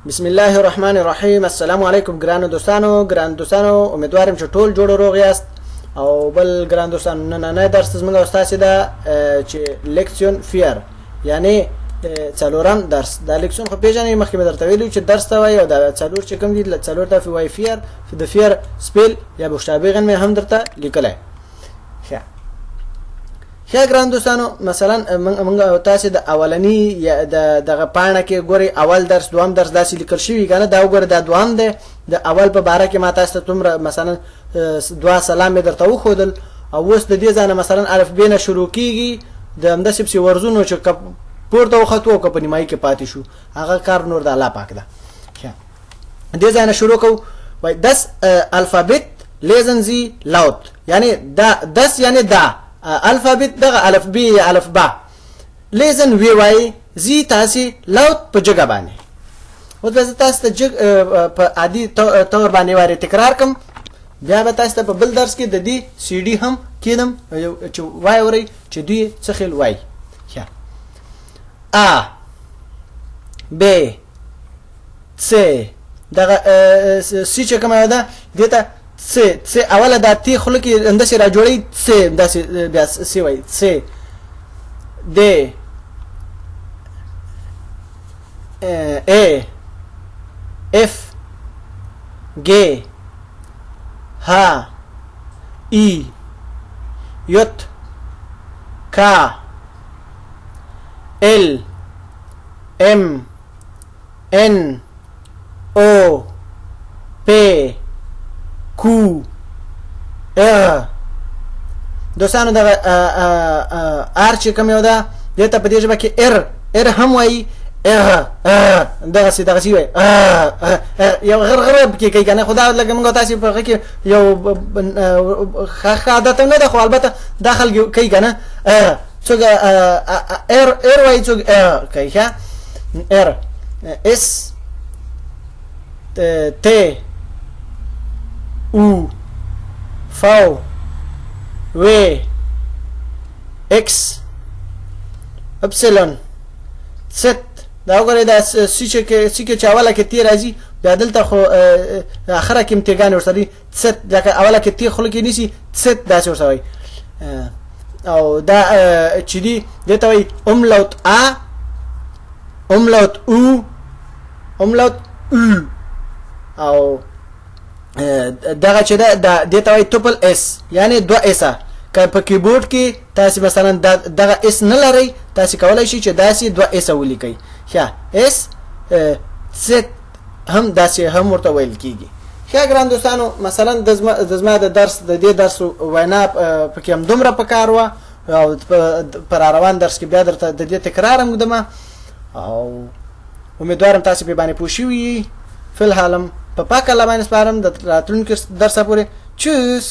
بسم الله الرحمن الرحیم. السلام علیکم ګرانو دوستانو امیدوارم چې ټول جوړ روغ یاست. او بل ګران دوستانو نن درس زموږ استاد ده چې لیکسیون فیر یعنی څلورم درس. دا لیکسیون خو پیژنې مخکې مې درته ویلو چې درس ته وایي او دا څلور چې کوم دي څلور ته وایي فیر د فیر سپیل یا بوشتابیغن مې هم درته لیکلی. ښه ګران دوستانو مثلا موږ تاسو د اولنی یا دغه پاڼه کې ګوري اول درس دوم درس داسې لیکل شوی کنه. دا وګوره دا دوم دی د اول په باره کې ما تاسو ته تومره مثلا دوا سلام مې درته وښودل او اوس د دې ځانه مثلا الف ب نه شروع کیږي د همداسې پسې ورزونو چې پورته وختو او په نیمایي کې پاتې شو هغه کار نور د الله پاک ده. دې ځانه شروع کوو وای das الفابet lesen Sie laut یعنی دا das یعنی دا الفابet دغه الف ب یا الف با لیزن وی وای زی تاسو لوت په جګه باندې او تاسو ته جګ په عادي تور باندې واره تکرار کوم. بیا به تاسو ته په بل درس کې د دې سی ډي هم کینم چې وای اوري چې دوی څه خل وای. ښه ا ب س دغه سی چې کومه ده دته س اوله د تی خلک اندسه را جوړی س داسې بیا س وای س د ا اف ج ه ای یت ک ال ام ان او پ کو دوستانو دغه ار چې کوم یو ده دته په دې ژبه کې ار هم وایي دغه سي وایي یو غرغره کې کوي کنه. خدا لکه موږ تاسو په کې یو عادت نه ده خو البته داخل کوي کنه. څوک ار وایي څوک کوي ښه ار اس ت او فاو و اکس اپسیلون ست دا وګورئ دا سی کې چاواله کې تی راځي بیا دلته خو اخره کې امتحان ورسره ست دا اوله کې تی خلک نیسی ست دا څه ورسوي او دا چې دی دته وي اوملاوت ا اوملاوت او اوملاوت او دغه چې دا دته وای ټریپل اس یعنی دو اسه که په کیبورډ کې تاسو مثلا دغه اس نه لري تاسو کولای شئ چې داسې دو اس ولیکئ. ښه اس ست هم داسې هم ورته ویل کیږي. ښه ګران دوستانو مثلا د زما د درس د دې درس وینا پکې هم دومره پکار و او پر روان درس کې بیا درته د دې تکرار هم دمه او امیدوارم تاسو په باندې پوه شئ. فل حالم په پاک الله باندې سپارم د راتلونکي درس پورې. چوس.